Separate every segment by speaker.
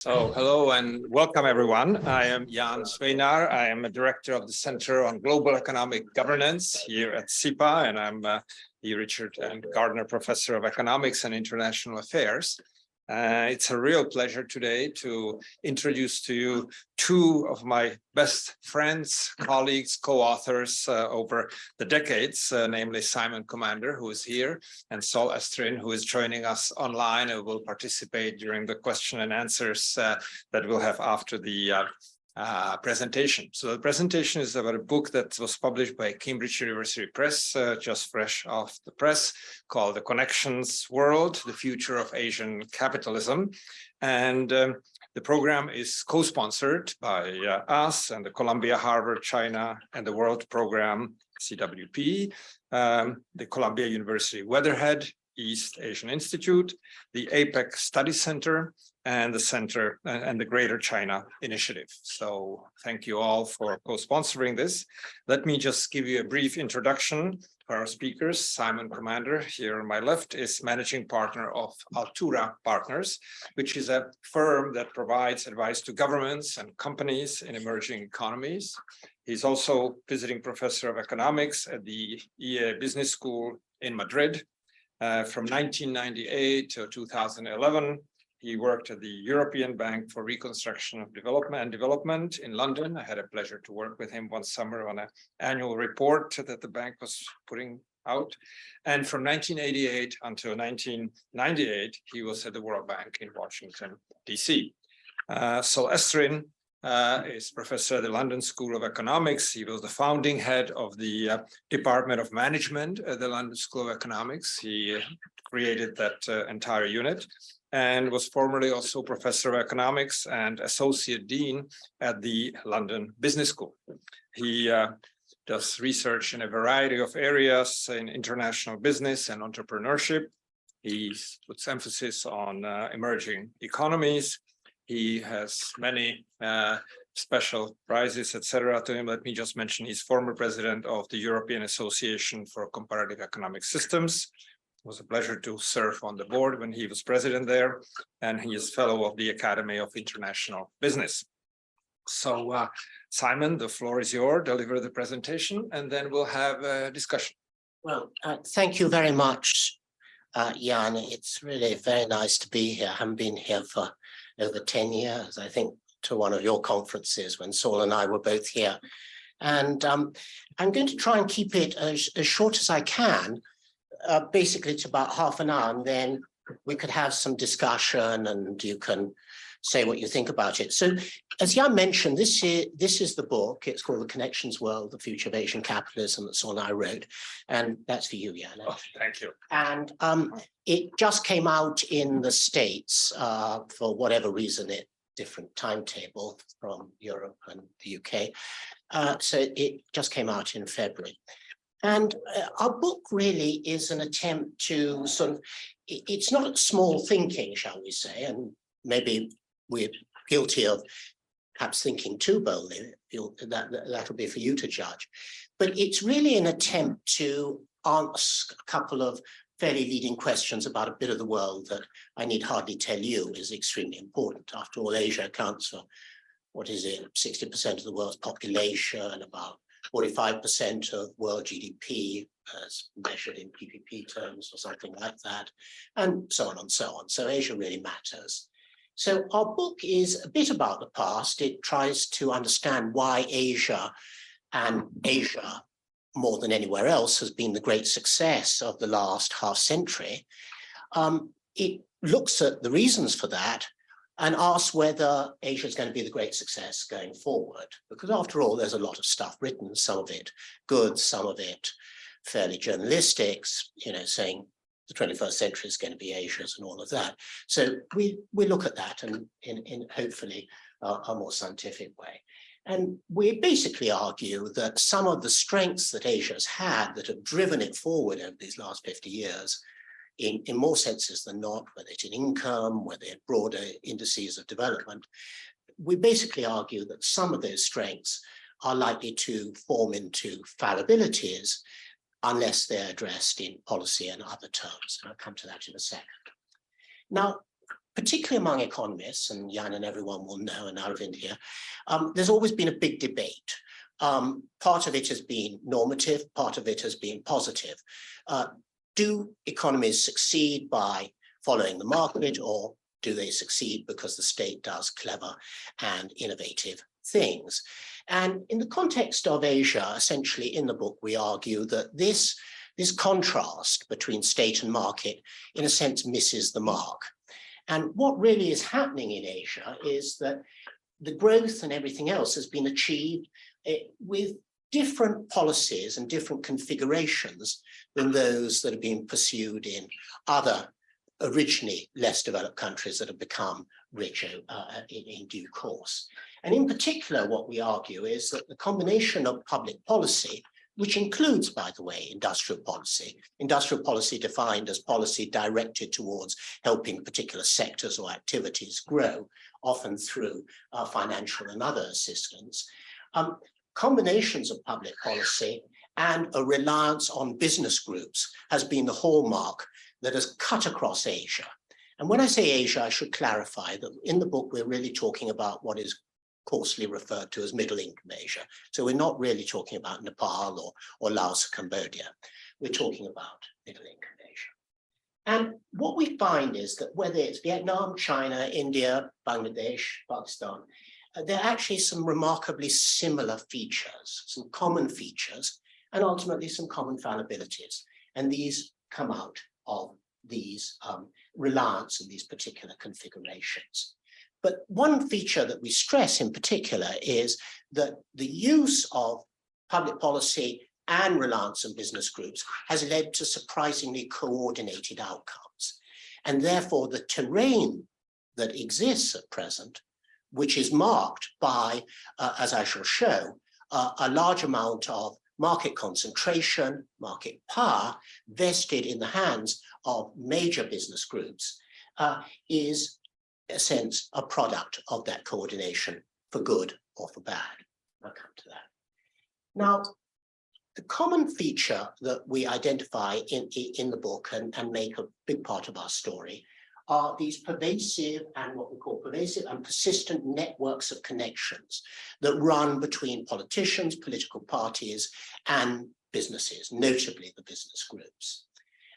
Speaker 1: Hello and welcome everyone. I am Jan Sveinar. I am a director of the Center on Global Economic Governance here at SIPA, and I'm the Richard and Gardner Professor of Economics and International Affairs. It's a real pleasure today to introduce to you two of my best friends, colleagues, co-authors over the decades, namely Simon Commander, who is here, and Saul Estrin, who is joining us online and will participate during the question and answers that we'll have after the presentation. So the presentation is about a book that was published by Cambridge University Press, just fresh off the press, called The Connections World, The Future of Asian Capitalism. And the program is co-sponsored by us and the Columbia, Harvard, China, and the World Program, CWP, the Columbia University Weatherhead, East Asian Institute, the APEC Study Center, and the Center and the Greater China Initiative. So thank you all for co-sponsoring this. Let me just give you a brief introduction for our speakers. Simon Commander, here on my left, is managing partner of Altura Partners, which is a firm that provides advice to governments and companies in emerging economies. He's also visiting professor of economics at the EA Business School in Madrid. From 1998 to 2011, he worked at the European Bank for Reconstruction of Development in London. I had a pleasure to work with him one summer on an annual report that the bank was putting out. And from 1988 until 1998, he was at the World Bank in Washington, DC. Saul Estrin is professor at the London School of Economics. He was the founding head of the Department of Management at the London School of Economics. He created that entire unit and was formerly also professor of economics and associate dean at the London Business School. He does research in a variety of areas in international business and entrepreneurship. He puts emphasis on emerging economies. He has many special prizes, etc. to him. Let me just mention he's former president of the European Association for Comparative Economic Systems. It was a pleasure to serve on the board when he was president there, and he is fellow of the Academy of International Business. So Simon, the floor is yours. Deliver the presentation, and then we'll have a discussion.
Speaker 2: Well, thank you very much, Jan. It's really very nice to be here. I haven't been here for over 10 years, I think, to one of your conferences when Saul and I were both here. And I'm going to try and keep it as short as I can. Basically, it's about half an hour, and then we could have some discussion and you can say what you think about it. So as Jan mentioned, this is the book. It's called The Connections World, The Future of Asian Capitalism, that Saul and I wrote. And that's for you, Jan.
Speaker 1: Oh, thank you.
Speaker 2: And it just came out in the States for whatever reason, different timetable from Europe and the UK. So it just came out in February. And our book really is an attempt to sort of, it's not small thinking, shall we say, and maybe we're guilty of perhaps thinking too boldly. That'll be for you to judge. But it's really an attempt to ask a couple of fairly leading questions about a bit of the world that I need hardly tell you is extremely important. After all, Asia accounts for, 60% of the world's population, about 45% of world GDP as measured in PPP terms or something like that, and so on and so on. So Asia really matters. So our book is a bit about the past. It tries to understand why Asia, more than anywhere else, has been the great success of the last half century. It looks at the reasons for that and asks whether Asia is going to be the great success going forward. Because after all, there's a lot of stuff written, some of it good, some of it fairly journalistic, saying the 21st century is going to be Asia's and all of that. So we look at that and in hopefully a more scientific way. And we basically argue that some of the strengths that Asia has had that have driven it forward over these last 50 years, in more senses than not, whether it's in income, whether it's broader indices of development, we basically argue that some of those strengths are likely to form into fallibilities unless they're addressed in policy and other terms. And I'll come to that in a second. Now, particularly among economists, and Jan and everyone will know, and Arvind here, there's always been a big debate. Part of it has been normative, part of it has been positive. Do economies succeed by following the market, or do they succeed because the state does clever and innovative things? And in the context of Asia, essentially in the book, we argue that this contrast between state and market, in a sense, misses the mark. And what really is happening in Asia is that the growth and everything else has been achieved with different policies and different configurations than those that have been pursued in other originally less developed countries that have become richer in due course. And in particular, what we argue is that the combination of public policy, which includes, by the way, industrial policy defined as policy directed towards helping particular sectors or activities grow, often through financial and other assistance, combinations of public policy and a reliance on business groups has been the hallmark that has cut across Asia. And when I say Asia, I should clarify that in the book, we're really talking about what is coarsely referred to as middle income Asia. So we're not really talking about Nepal or Laos or Cambodia. We're talking about middle income Asia. And what we find is that whether it's Vietnam, China, India, Bangladesh, Pakistan, there are actually some remarkably similar features, some common features, and ultimately some common fallibilities. And these come out of these reliance on these particular configurations. But one feature that we stress in particular is that the use of public policy and reliance on business groups has led to surprisingly coordinated outcomes. And therefore, the terrain that exists at present, which is marked by, as I shall show, a large amount of market concentration, market power vested in the hands of major business groups, is in a sense a product of that coordination for good or for bad. I'll come to that. Now, the common feature that we identify in the book and make a big part of our story are these pervasive and what we call pervasive and persistent networks of connections that run between politicians, political parties, and businesses, notably the business groups.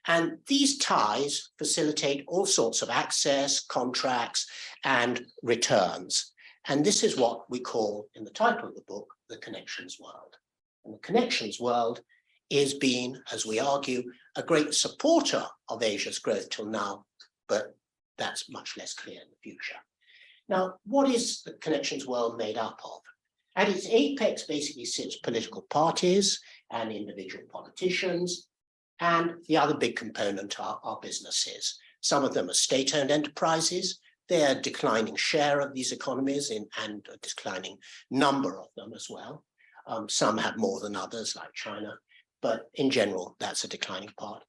Speaker 2: And these ties facilitate all sorts of access, contracts, and returns. And this is what we call, in the title of the book, the connections world. And the connections world is being, as we argue, a great supporter of Asia's growth till now, but that's much less clear in the future. Now, what is the connections world made up of? At its apex basically sits political parties and individual politicians, and the other big component are businesses. Some of them are state-owned enterprises. They're a declining share of these economies and a declining number of them as well. Some have more than others, like China, but in general, that's a declining part.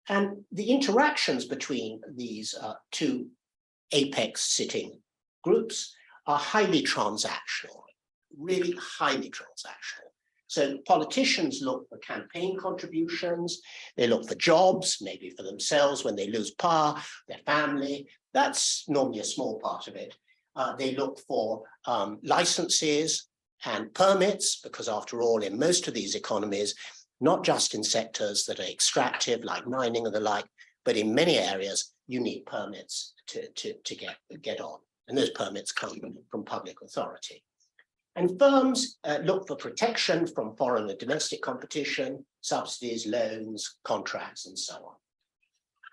Speaker 2: And the interactions between these two apex-sitting groups are highly transactional, really highly transactional. So politicians look for campaign contributions, they look for jobs, maybe for themselves when they lose power, their family. That's normally a small part of it. They look for licenses and permits, because after all, in most of these economies, not just in sectors that are extractive, like mining and the like, but in many areas, you need permits to get on. And those permits come from public authority. And firms look for protection from foreign and domestic competition, subsidies, loans, contracts, and so on.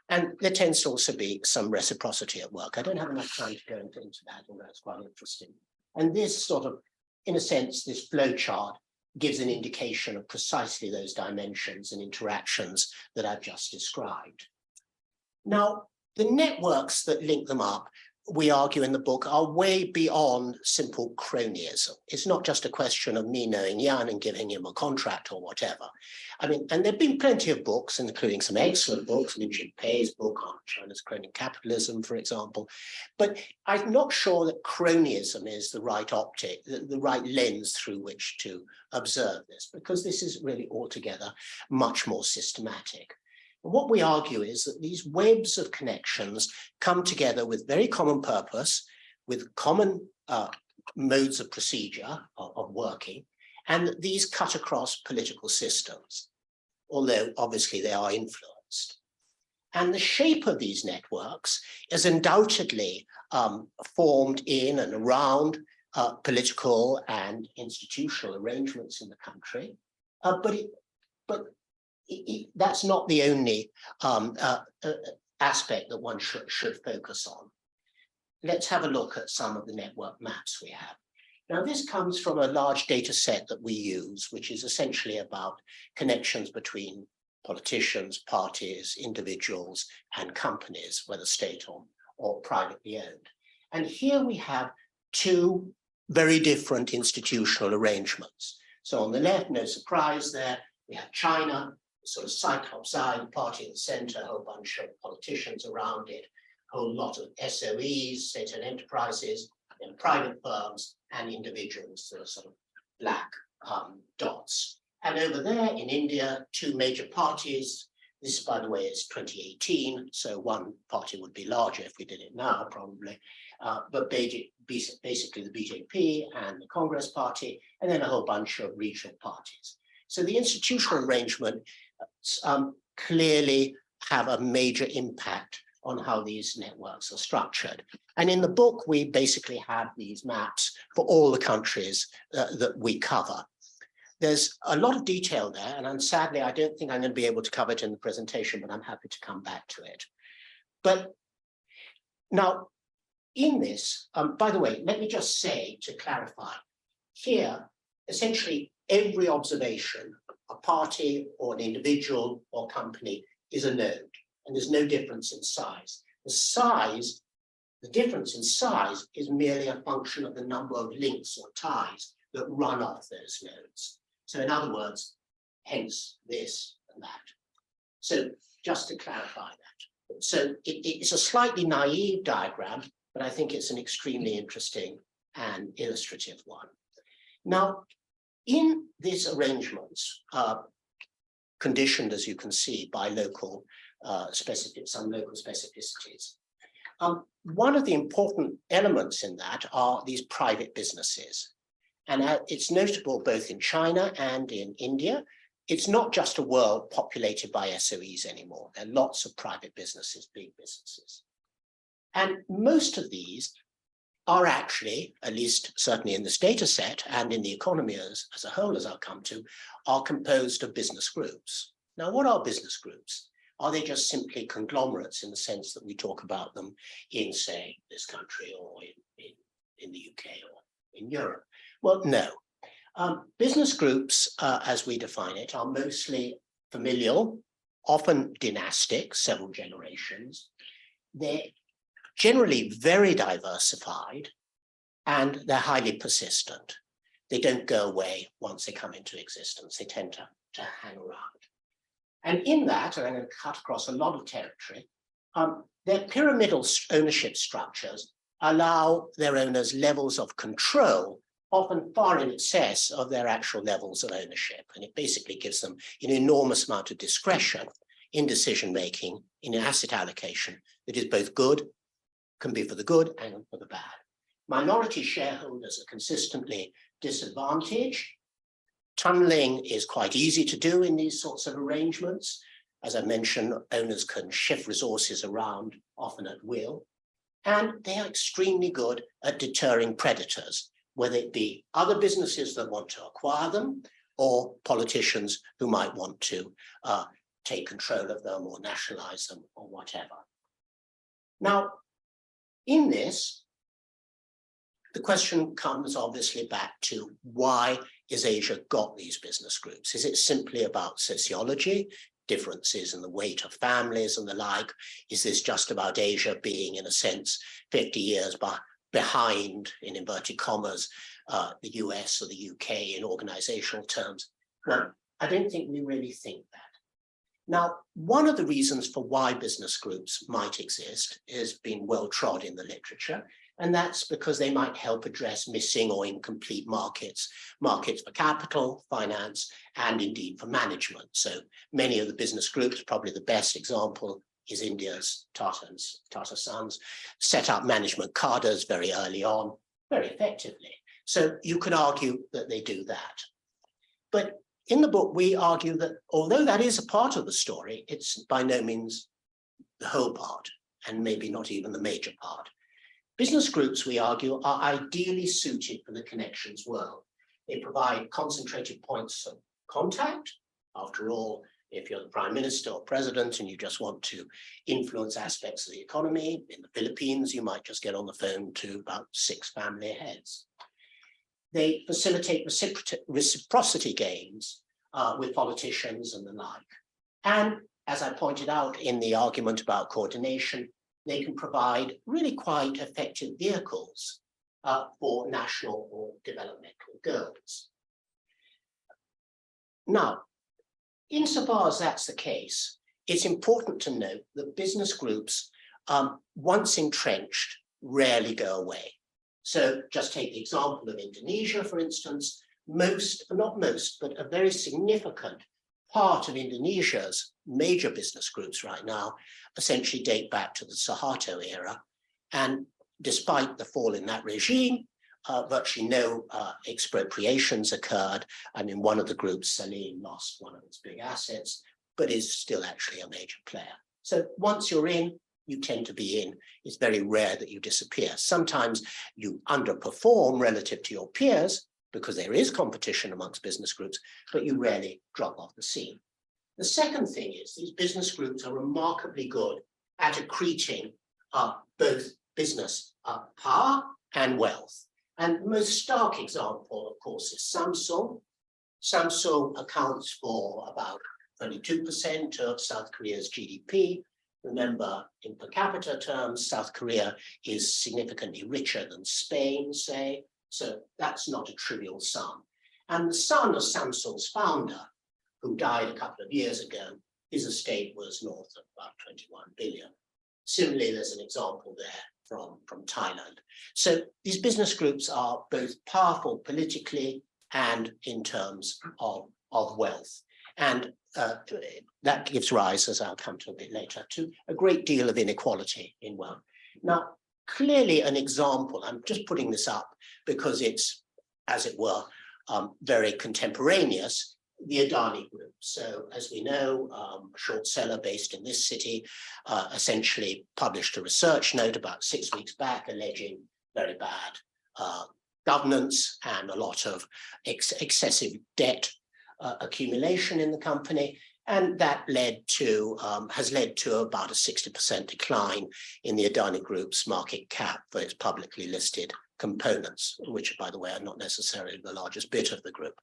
Speaker 2: And there tends to also be some reciprocity at work. I don't have enough time to go into that, although it's quite interesting. And this sort of, in a sense, this flow chart gives an indication of precisely those dimensions and interactions that I've just described. Now, the networks that link them up, we argue in the book, are way beyond simple cronyism. It's not just a question of me knowing Jan and giving him a contract or whatever. I mean, and there've been plenty of books, including some excellent books, Lin Pei's book on China's crony capitalism, for example. But I'm not sure that cronyism is the right optic, the right lens through which to observe this, because this is really altogether much more systematic. And what we argue is that these webs of connections come together with very common purpose, with common modes of procedure of working, and that these cut across political systems, although obviously they are influenced. And the shape of these networks is undoubtedly formed in and around political and institutional arrangements in the country, but that's not the only aspect that one should focus on. Let's have a look at some of the network maps we have. Now, this comes from a large data set that we use, which is essentially about connections between politicians, parties, individuals, and companies, whether state or privately owned. And here we have two very different institutional arrangements. So on the left, no surprise there, we have China, sort of Cyclops eye, party in the center, a whole bunch of politicians around it, a whole lot of SOEs, state-owned enterprises, and private firms and individuals, the sort of black dots. And over there in India, two major parties. This, by the way, is 2018, so one party would be larger if we did it now, probably. But basically the BJP and the Congress Party, and then a whole bunch of regional parties. So the institutional arrangement clearly have a major impact on how these networks are structured. And in the book, we basically have these maps for all the countries that we cover. There's a lot of detail there, and sadly, I don't think I'm going to be able to cover it in the presentation, but I'm happy to come back to it. But now, in this, by the way, let me just say to clarify, here, essentially every observation, a party or an individual or company is a node, and there's no difference in size. The difference in size is merely a function of the number of links or ties that run off those nodes. So in other words, hence this and that. So just to clarify that. So it's a slightly naive diagram, but I think it's an extremely interesting and illustrative one. Now, in these arrangements, conditioned, as you can see, by local some local specificities, one of the important elements in that are these private businesses. And it's notable both in China and in India. It's not just a world populated by SOEs anymore. There are lots of private businesses, big businesses. And most of these are actually, at least certainly in this data set and in the economy as a whole, as I'll come to, are composed of business groups. Now, what are business groups? Are they just simply conglomerates in the sense that we talk about them in, say, this country or in the UK or in Europe? Well, no. Business groups, as we define it, are mostly familial, often dynastic, several generations. They're generally very diversified, and they're highly persistent. They don't go away once they come into existence. They tend to hang around. And in that, and I'm going to cut across a lot of territory, their pyramidal ownership structures allow their owners levels of control often far in excess of their actual levels of ownership. And it basically gives them an enormous amount of discretion in decision-making, in asset allocation that is both good, can be for the good and for the bad. Minority shareholders are consistently disadvantaged. Tunneling is quite easy to do in these sorts of arrangements. As I mentioned, owners can shift resources around, often at will. And they are extremely good at deterring predators, whether it be other businesses that want to acquire them or politicians who might want to take control of them or nationalize them or whatever. Now, in this, the question comes obviously back to why is Asia got these business groups? Is it simply about sociology, differences in the weight of families and the like? Is this just about Asia being, in a sense, 50 years behind, in inverted commas, the US or the UK in organizational terms? Well, I don't think we really think that. Now, one of the reasons for why business groups might exist has been well trod in the literature, And that's because they might help address missing or incomplete markets for capital, finance, and indeed for management. So many of the business groups, probably the best example is India's Tata Sons, set up management cadres very early on, very effectively. So you could argue that they do that. But in the book, we argue that although that is a part of the story, it's by no means the whole part, and maybe not even the major part. Business groups, we argue, are ideally suited for the connections world. They provide concentrated points of contact. After all, if you're the prime minister or president and you just want to influence aspects of the economy, in the Philippines, you might just get on the phone to about 6 family heads. They facilitate reciprocity gains with politicians and the like. And as I pointed out in the argument about coordination, they can provide really quite effective vehicles for national or developmental goals. Now, insofar as that's the case, it's important to note that business groups, once entrenched, rarely go away. So just take the example of Indonesia, for instance. Not most, but a very significant part of Indonesia's major business groups right now essentially date back to the Suharto era. And despite the fall in that regime, virtually no expropriations occurred. I mean, one of the groups, Salim, lost one of its big assets, but is still actually a major player. So once you're in, you tend to be in. It's very rare that you disappear. Sometimes you underperform relative to your peers because there is competition amongst business groups, but you rarely drop off the scene. The second thing is these business groups are remarkably good at accreting both business power and wealth. And the most stark example, of course, is Samsung. Samsung accounts for about 22% of South Korea's GDP. Remember, in per capita terms, South Korea is significantly richer than Spain, say, so that's not a trivial sum. And the son of Samsung's founder, who died a couple of years ago, his estate was north of about 21 billion. Similarly, there's an example there from Thailand. So these business groups are both powerful politically and in terms of wealth. And that gives rise, as I'll come to a bit later, to a great deal of inequality in wealth. Now, clearly an example, I'm just putting this up because it's, as it were, very contemporaneous, the Adani Group. So as we know, a short seller based in this city essentially published a research note about 6 weeks back alleging very bad governance and a lot of excessive debt accumulation in the company. And that has led to about a 60% decline in the Adani Group's market cap for its publicly listed components, which, by the way, are not necessarily the largest bit of the group.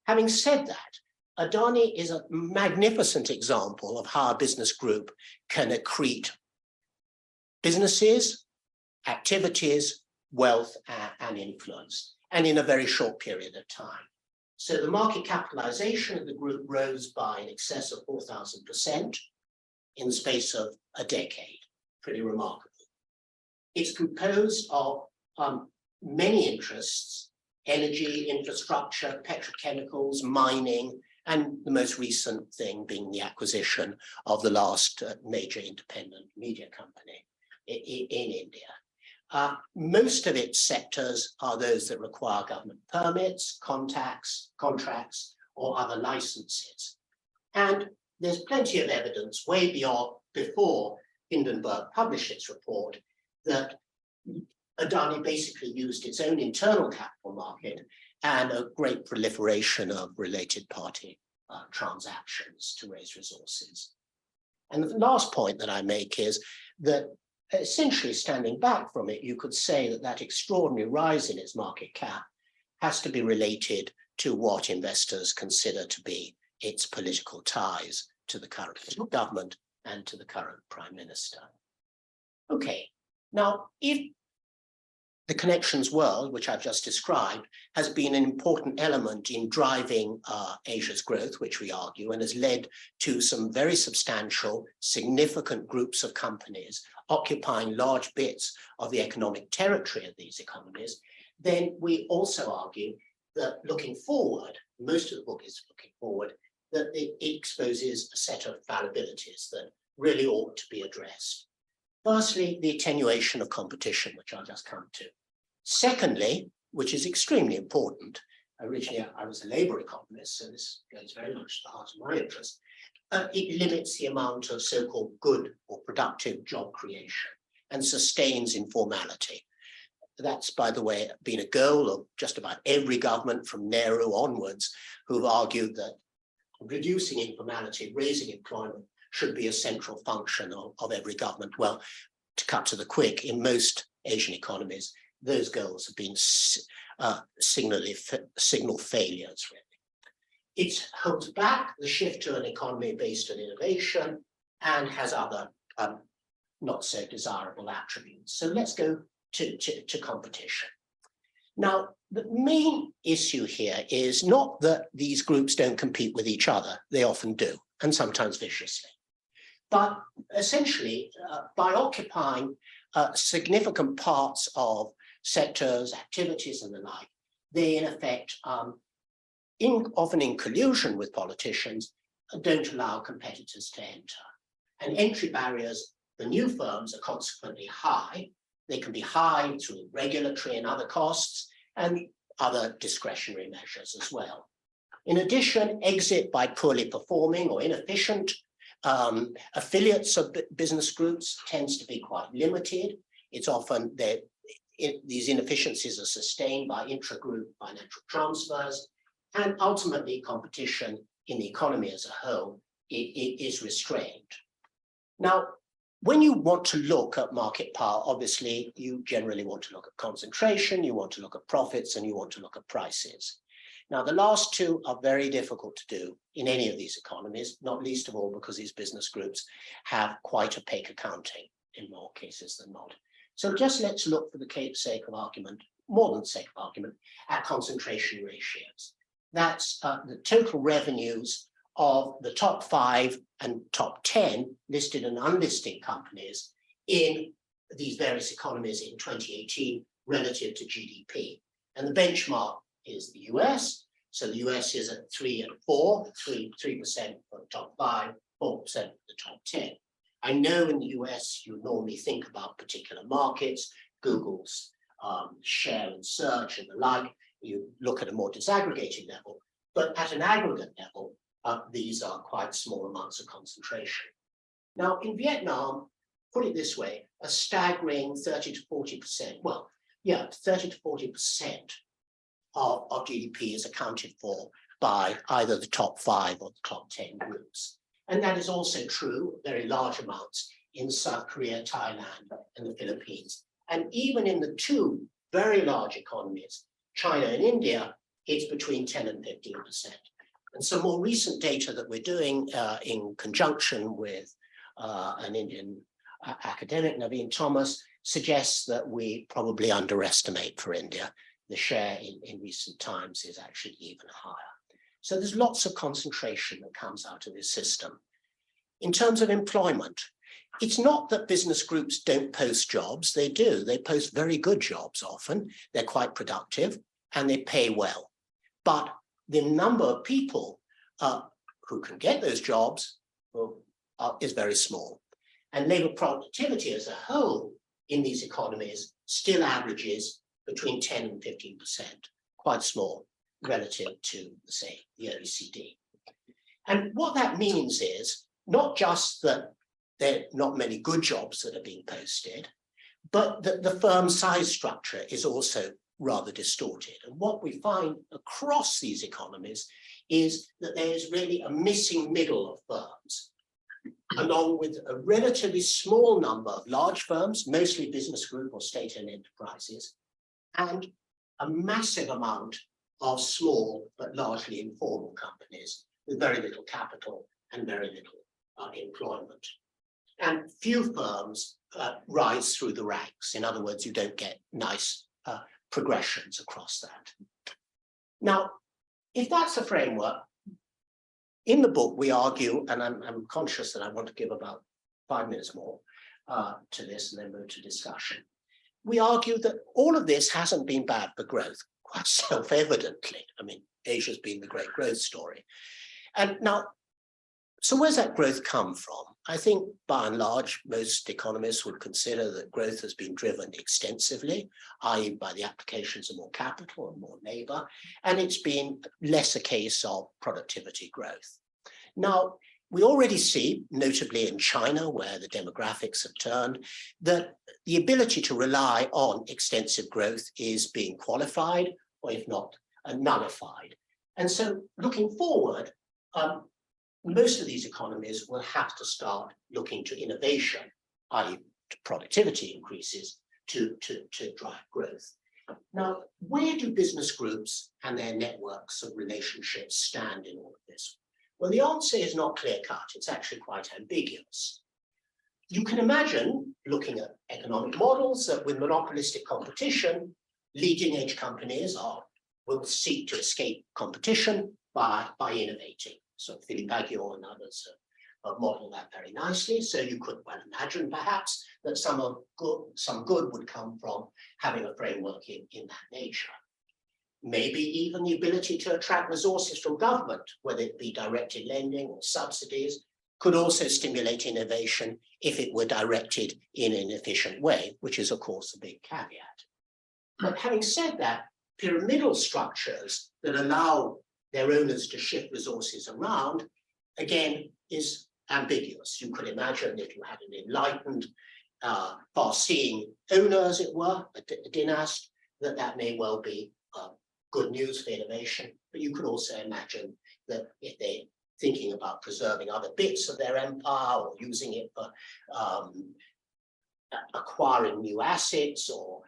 Speaker 2: Having said that, Adani is a magnificent example of how a business group can accrete businesses, activities, wealth, and influence, and in a very short period of time. So the market capitalization of the group rose by in excess of 4,000% in the space of a decade. Pretty remarkable. It's composed of many interests: energy, infrastructure, petrochemicals, mining, and the most recent thing being the acquisition of the last major independent media company in India. Most of its sectors are those that require government permits, contracts, or other licenses. And there's plenty of evidence way before Hindenburg published its report that Adani basically used its own internal capital market and a great proliferation of related party transactions to raise resources. And the last point that I make is that essentially standing back from it, you could say that that extraordinary rise in its market cap has to be related to what investors consider to be its political ties to the current government and to the current prime minister. Okay, now if the connections world, which I've just described, has been an important element in driving Asia's growth, which we argue, and has led to some very substantial, significant groups of companies occupying large bits of the economic territory of these economies. Then we also argue that looking forward, most of the book is looking forward, that it exposes a set of fallibilities that really ought to be addressed. Firstly, the attenuation of competition, which I'll just come to. Secondly, which is extremely important, originally I was a labor economist, so this goes very much to the heart of my interest, it limits the amount of so-called good or productive job creation and sustains informality. That's, by the way, been a goal of just about every government from Nehru onwards, who've argued that reducing informality, raising employment should be a central function of every government. Well, to cut to the quick, in most Asian economies, those goals have been signal failures, really. It holds back the shift to an economy based on innovation and has other not so desirable attributes. So let's go to competition. Now, the main issue here is not that these groups don't compete with each other. They often do, and sometimes viciously. But essentially, by occupying significant parts of sectors, activities, and the like, they in effect, often in collusion with politicians, don't allow competitors to enter. And entry barriers for new firms are consequently high. They can be high through regulatory and other costs and other discretionary measures as well. In addition, exit by poorly performing or inefficient affiliates of business groups tends to be quite limited. It's often that these inefficiencies are sustained by intra-group financial transfers, and ultimately competition in the economy as a whole is restrained. Now, when you want to look at market power, obviously, you generally want to look at concentration, you want to look at profits, and you want to look at prices. Now, the last two are very difficult to do in any of these economies, not least of all because these business groups have quite opaque accounting in more cases than not. So just let's look for the sake of argument, more than the sake of argument, at concentration ratios. That's the total revenues of the top 5 and top 10 listed and unlisted companies in these various economies in 2018 relative to GDP. And the benchmark is the US. So the US is at 3 and 4, 3% for the top 5, 4% for the top 10. I know in the US, you normally think about particular markets, Google's share and search and the like. You look at a more disaggregated level, but at an aggregate level, these are quite small amounts of concentration. Now, in Vietnam, put it this way, a staggering 30 to 40%, 30 to 40% of GDP is accounted for by either the top 5 or the top 10 groups. And that is also true, very large amounts, in South Korea, Thailand, and the Philippines. And even in the two very large economies, China and India, it's between 10 and 15%. And some more recent data that we're doing in conjunction with an Indian academic, Naveen Thomas, suggests that we probably underestimate for India. The share in recent times is actually even higher. So there's lots of concentration that comes out of this system. In terms of employment, it's not that business groups don't post jobs. They do. They post very good jobs often. They're quite productive and they pay well. But the number of people who can get those jobs is very small. And labor productivity as a whole in these economies still averages between 10 and 15%, quite small relative to, say, the OECD. And what that means is not just that there are not many good jobs that are being posted, but that the firm size structure is also rather distorted. And what we find across these economies is that there is really a missing middle of firms, along with a relatively small number of large firms, mostly business group or state-owned enterprises, and a massive amount of small but largely informal companies with very little capital and very little employment. And few firms rise through the ranks. In other words, you don't get nice progressions across that. Now, if that's the framework, in the book we argue, and I'm conscious that I want to give about 5 minutes more to this and then move to discussion. We argue that all of this hasn't been bad for growth, quite self-evidently. I mean, Asia's been the great growth story. And now, so where's that growth come from? I think by and large, most economists would consider that growth has been driven extensively, i.e. by the applications of more capital and more labor, and it's been less a case of productivity growth. Now, we already see, notably in China, where the demographics have turned, that the ability to rely on extensive growth is being qualified, or if not, nullified. And so looking forward, most of these economies will have to start looking to innovation, i.e. to productivity increases, to drive growth. Now, where do business groups and their networks of relationships stand in all of this? Well, the answer is not clear-cut. It's actually quite ambiguous. You can imagine, looking at economic models, that with monopolistic competition, leading-edge companies will seek to escape competition by innovating. So Philippe Aghion and others have modeled that very nicely. So you could well imagine, perhaps, that some good would come from having a framework in that nature. Maybe even the ability to attract resources from government, whether it be directed lending or subsidies, could also stimulate innovation if it were directed in an efficient way, which is, of course, a big caveat. But having said that, pyramidal structures that allow their owners to shift resources around, again, is ambiguous. You could imagine if you had an enlightened, far-seeing owner, as it were, a dynast, that may well be good news for innovation. But you could also imagine that if they're thinking about preserving other bits of their empire or using it for acquiring new assets or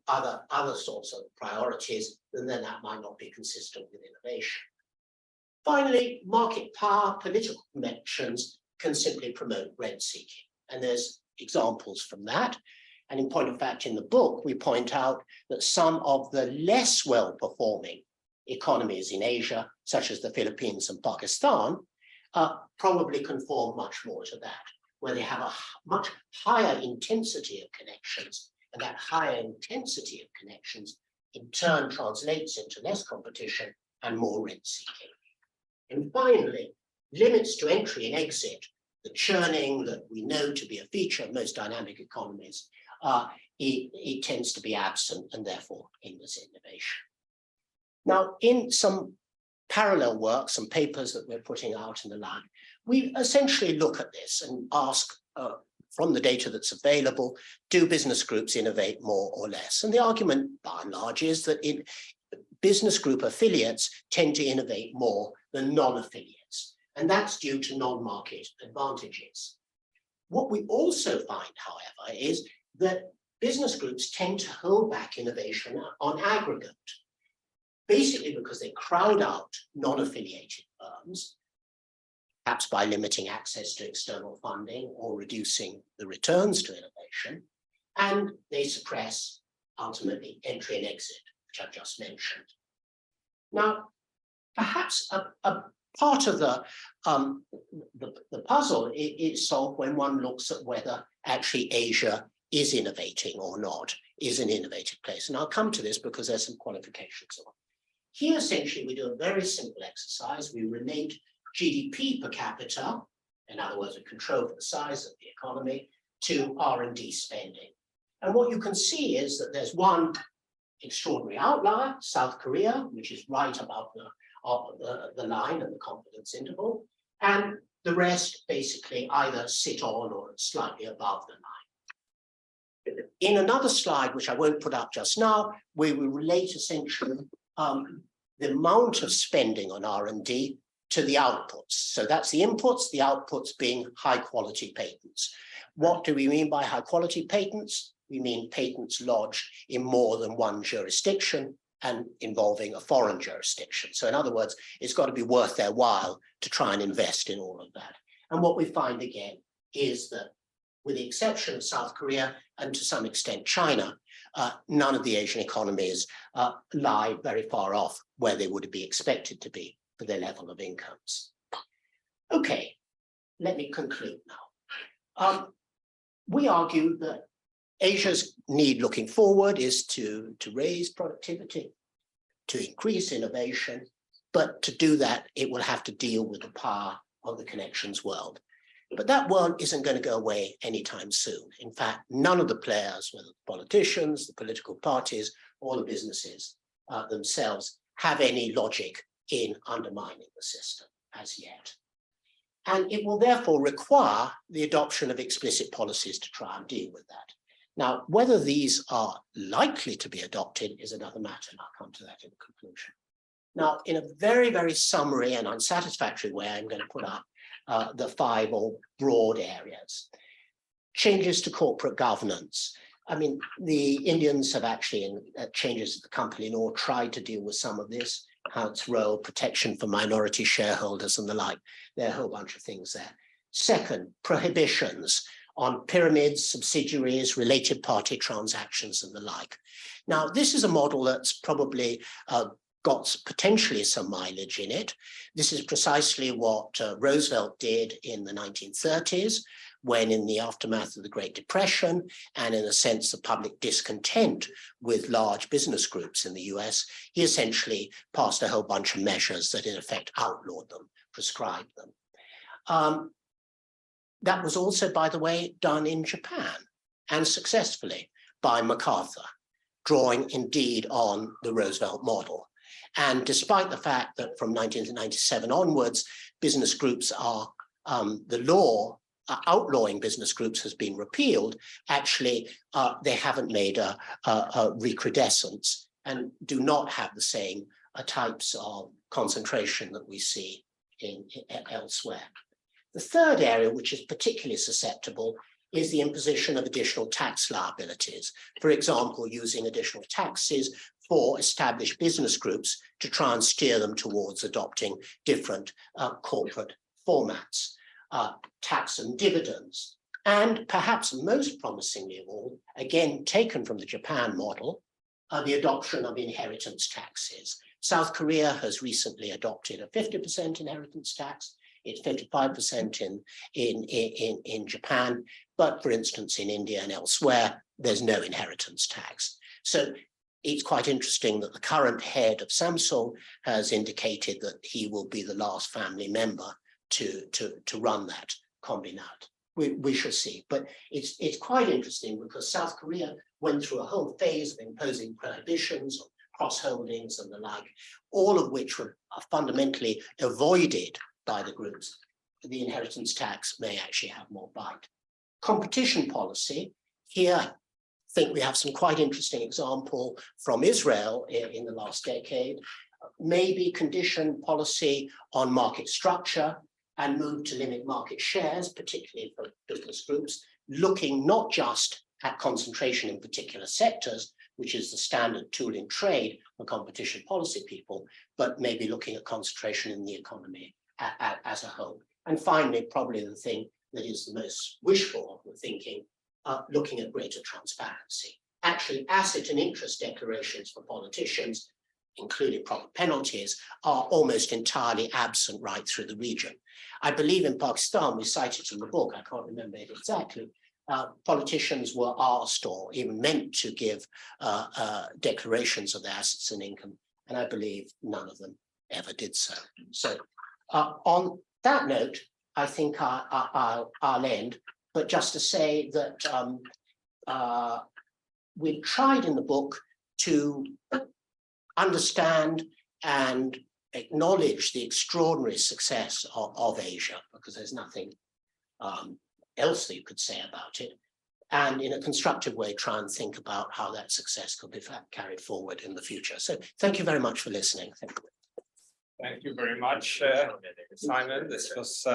Speaker 2: other sorts of priorities, then that might not be consistent with innovation. Finally, market power, political connections can simply promote rent seeking. And there's examples from that. And in point of fact, in the book, we point out that some of the less well-performing economies in Asia, such as the Philippines and Pakistan, probably conform much more to that, where they have a much higher intensity of connections. And that higher intensity of connections in turn translates into less competition and more rent seeking. And finally, limits to entry and exit, the churning that we know to be a feature of most dynamic economies, it tends to be absent and therefore hinders innovation. Now, in some parallel work, some papers that we're putting out in the lab, we essentially look at this and ask, from the data that's available, do business groups innovate more or less? And the argument, by and large, is that business group affiliates tend to innovate more than non-affiliates, and that's due to non-market advantages. What we also find, however, is that business groups tend to hold back innovation on aggregate, basically because they crowd out non-affiliated firms, perhaps by limiting access to external funding or reducing the returns to innovation, and they suppress, ultimately, entry and exit, which I've just mentioned. Now, perhaps a part of the puzzle is solved when one looks at whether actually Asia is innovating or not, is an innovative place. And I'll come to this because there's some qualifications on. Here, essentially, we do a very simple exercise. We relate GDP per capita, in other words, a control for the size of the economy, to R&D spending. And what you can see is that there's one extraordinary outlier, South Korea, which is right above the line and the confidence interval, and the rest basically either sit on or slightly above the line. In another slide, which I won't put up just now, we will relate essentially the amount of spending on R&D to the outputs. So that's the inputs, the outputs being high quality patents. What do we mean by high quality patents? We mean patents lodged in more than one jurisdiction and involving a foreign jurisdiction. So in other words, it's got to be worth their while to try and invest in all of that. And what we find again is that with the exception of South Korea and to some extent China, none of the Asian economies lie very far off where they would be expected to be for their level of incomes. Okay, let me conclude now. We argue that Asia's need looking forward is to raise productivity, to increase innovation, but to do that, it will have to deal with the power of the connections world. But that world isn't going to go away anytime soon. In fact, none of the players, whether the politicians, the political parties, or the businesses themselves, have any logic in undermining the system as yet. And it will therefore require the adoption of explicit policies to try and deal with that. Now, whether these are likely to be adopted is another matter, and I'll come to that in the conclusion. Now, in a very, very summary and unsatisfactory way, I'm going to put up the 5 or broad areas. Changes to corporate governance. I mean, the Indians have actually, in changes to the company law, tried to deal with some of this, how its role, protection for minority shareholders and the like. There are a whole bunch of things there. Second, prohibitions on pyramids, subsidiaries, related party transactions and the like. Now, this is a model that's probably got potentially some mileage in it. This is precisely what Roosevelt did in the 1930s, when in the aftermath of the Great Depression, and in a sense, the public discontent with large business groups in the US, he essentially passed a whole bunch of measures that in effect outlawed them, prescribed them. That was also, by the way, done in Japan, and successfully by MacArthur, drawing indeed on the Roosevelt model. And despite the fact that from 1997 onwards, business groups are, the law outlawing business groups has been repealed, actually they haven't made a recrudescence and do not have the same types of concentration that we see elsewhere. The third area, which is particularly susceptible, is the imposition of additional tax liabilities. For example, using additional taxes for established business groups to try and steer them towards adopting different corporate formats, tax and dividends. And perhaps most promisingly of all, again, taken from the Japan model, the adoption of inheritance taxes. South Korea has recently adopted a 50% inheritance tax. It's 55% in Japan, but for instance, in India and elsewhere, there's no inheritance tax. So it's quite interesting that the current head of Samsung has indicated that he will be the last family member to run that combinat. We shall see, but it's quite interesting because South Korea went through a whole phase of imposing prohibitions on cross-holdings and the like, all of which were fundamentally avoided by the groups. The inheritance tax may actually have more bite. Competition policy, here I think we have some quite interesting example from Israel in the last decade. Maybe condition policy on market structure and move to limit market shares, particularly for business groups, looking not just at concentration in particular sectors, which is the standard tool in trade for competition policy people, but maybe looking at concentration in the economy as a whole. And finally, probably the thing that is the most wishful of the thinking, looking at greater transparency. Actually, asset and interest declarations for politicians, including proper penalties, are almost entirely absent right through the region. I believe in Pakistan, we cite it in the book, I can't remember it exactly, politicians were asked or even meant to give declarations of their assets and income, and I believe none of them ever did so. So on that note, I think I'll end, but just to say that we've tried in the book to understand and acknowledge the extraordinary success of Asia, because there's nothing else that you could say about it, and in a constructive way try and think about how that success could be carried forward in the future. So thank you very much for listening.
Speaker 1: Thank you very much, Simon. This was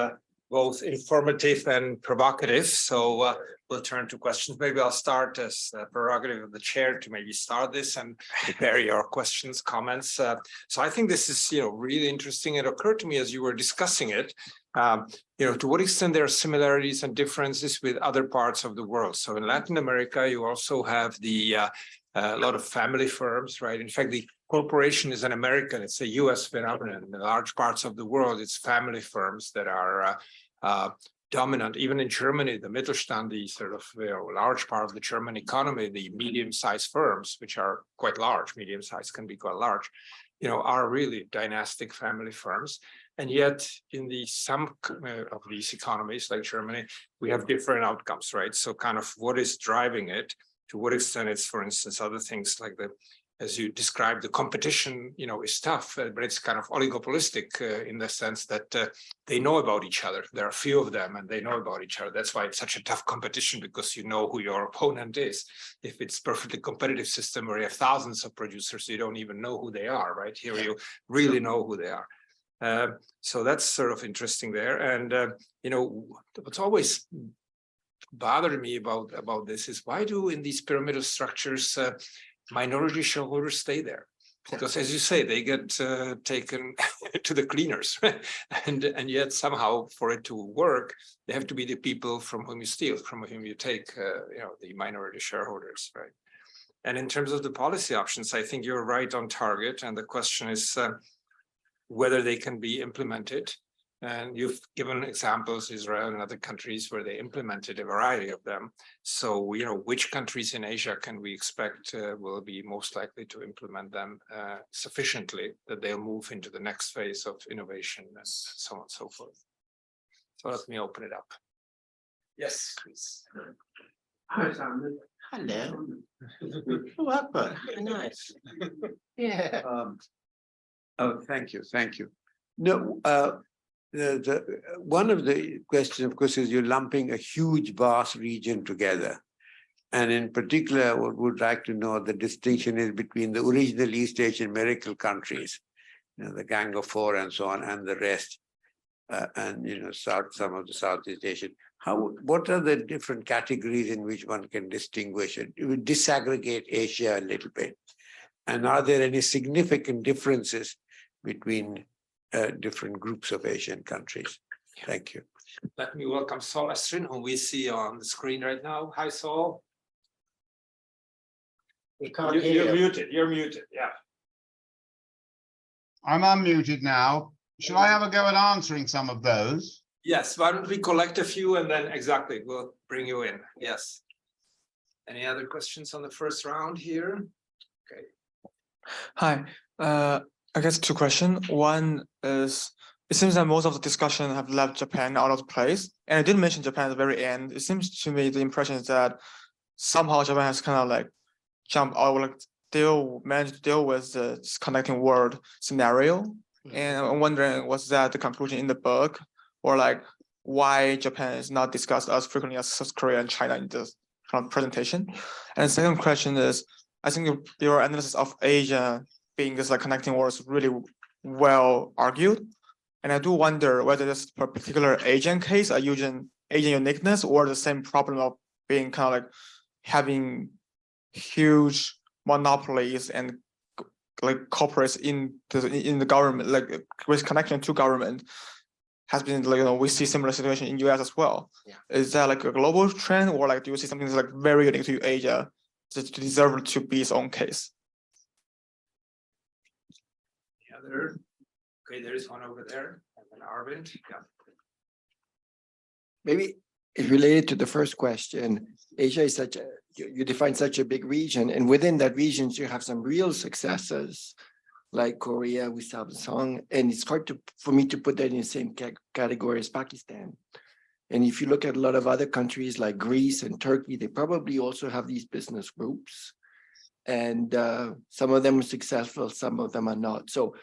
Speaker 1: both informative and provocative. So we'll turn to questions. Maybe I'll start as prerogative of the chair to maybe start this and prepare your questions, comments. So I think this is, really interesting. It occurred to me as you were discussing it, to what extent there are similarities and differences with other parts of the world. So in Latin America, you also have the a lot of family firms, right? In fact, the corporation is an American, it's a US phenomenon. In large parts of the world, it's family firms that are dominant. Even in Germany, the Mittelstand, the sort of large part of the German economy, the medium-sized firms, which are quite large, medium-sized can be quite large, are really dynastic family firms. And yet in some of these economies like Germany, we have different outcomes, right? So kind of what is driving it, to what extent it's, for instance, other things like as you described, the competition, is tough, but it's kind of oligopolistic in the sense that they know about each other. There are a few of them and they know about each other. That's why it's such a tough competition, because you know who your opponent is. If it's perfectly competitive system where you have thousands of producers, you don't even know who they are, right? Here you really know who they are. So that's sort of interesting there. And, what's always bothered me about this is, why do in these pyramidal structures, minority shareholders stay there? Because as you say, they get taken to the cleaners, and yet somehow for it to work, they have to be the people from whom you steal, from whom you take, the minority shareholders, right? And in terms of the policy options, I think you're right on target. And the question is whether they can be implemented. And you've given examples, Israel and other countries, where they implemented a variety of them. So, which countries in Asia can we expect will be most likely to implement them sufficiently that they'll move into the next phase of innovation and so on and so forth. So let me open it up. Yes, please.
Speaker 3: Hi, Simon.
Speaker 2: Hello. Welcome. Nice. Yeah.
Speaker 3: Oh, thank you. No, one of the questions, of course, is you're lumping a huge, vast region together. And in particular, what would like to know the distinction is between the original East Asian miracle countries, the Gang of Four and so on, and the rest, and some of the Southeast Asian. What are the different categories in which one can distinguish it? You would disaggregate Asia a little bit. And are there any significant differences between different groups of Asian countries? Thank you.
Speaker 1: Let me welcome Saul Estrin, whom we see on the screen right now. Hi, Saul.
Speaker 2: We can't hear
Speaker 1: You're
Speaker 2: you.
Speaker 1: muted. You're muted. Yeah.
Speaker 4: I'm unmuted now. Shall I have a go at answering some of those?
Speaker 1: Yes. Why don't we collect a few and then exactly we'll bring you in. Yes. Any other questions on the first round here? Okay.
Speaker 5: Hi, I guess two questions. One is, it seems that most of the discussion have left Japan out of place. And I did mention Japan at the very end. It seems to me the impression is that somehow Japan has kind of like jumped out, like managed to deal with this connecting world scenario. And I'm wondering, was that the conclusion in the book, or like why Japan is not discussed as frequently as South Korea and China in this kind of presentation? And the second question is, I think your analysis of Asia being this like connecting world is really well argued. And I do wonder whether this particular Asian case, a Asian uniqueness, or the same problem of being kind of like having huge monopolies and like corporates in the government, like with connection to government, has been like, we see similar situation in US as well.
Speaker 2: Yeah.
Speaker 5: Is that like a global trend, or like do you see something that's like very unique to Asia to deserve to be its own case?
Speaker 1: The other, okay, there is one over there, and then Arvind. Yeah.
Speaker 6: Maybe it's related to the first question. Asia is you define such a big region, and within that region, you have some real successes like Korea with Samsung, and it's hard for me to put that in the same category as Pakistan. And if you look at a lot of other countries like Greece and Turkey, they probably also have these business groups. And some of them are successful, some of them are not. So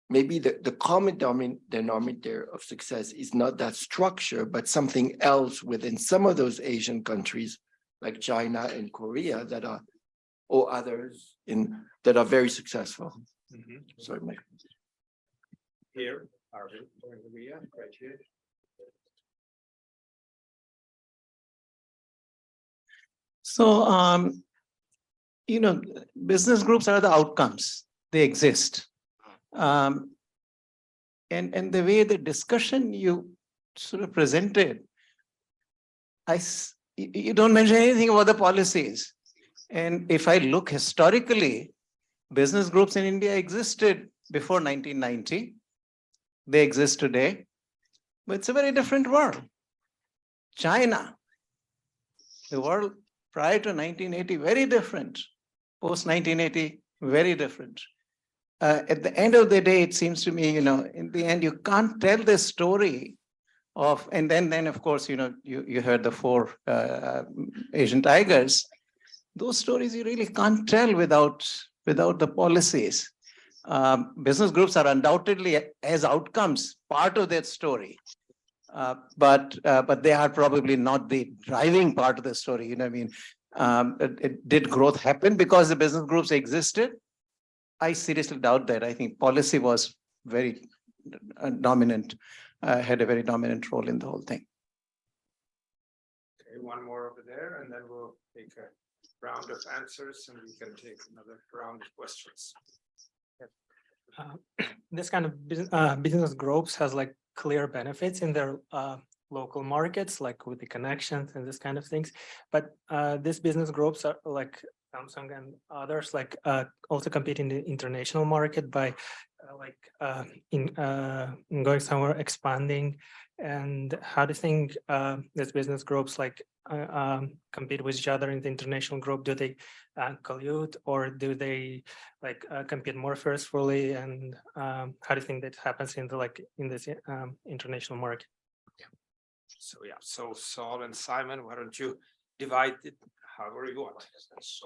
Speaker 6: maybe the common denominator of success is not that structure, but something else within some of those Asian countries like China and Korea that are, or others that are very successful. Sorry, Mike.
Speaker 1: Here, Arvind, right here.
Speaker 7: So, business groups are the outcomes. They exist. And the way the discussion you sort of presented, you don't mention anything about the policies. And if I look historically, business groups in India existed before 1990. They exist today, but it's a very different world. China, the world prior to 1980, very different. Post 1980, very different. At the end of the day, it seems to me, in the end, you can't tell this story of, and then of course, you heard the four Asian tigers. Those stories you really can't tell without the policies. Business groups are undoubtedly, as outcomes, part of that story. But they are probably not the driving part of the story. Did growth happen because the business groups existed? I seriously doubt that. I think policy was very dominant, had a very dominant role in the whole thing.
Speaker 1: Okay, one more over there, and then we'll take a round of answers, and we can take another round of questions.
Speaker 8: This kind of business groups has like clear benefits in their local markets, like with the connections and this kind of things. But these business groups are like Samsung and others, like also compete in the international market by in going somewhere, expanding. And how do you think these business groups like compete with each other in the international group? Do they collude, or do they like compete more forcefully? And how do you think that happens in this international market?
Speaker 1: So Saul and Simon, why don't you divide it however you want?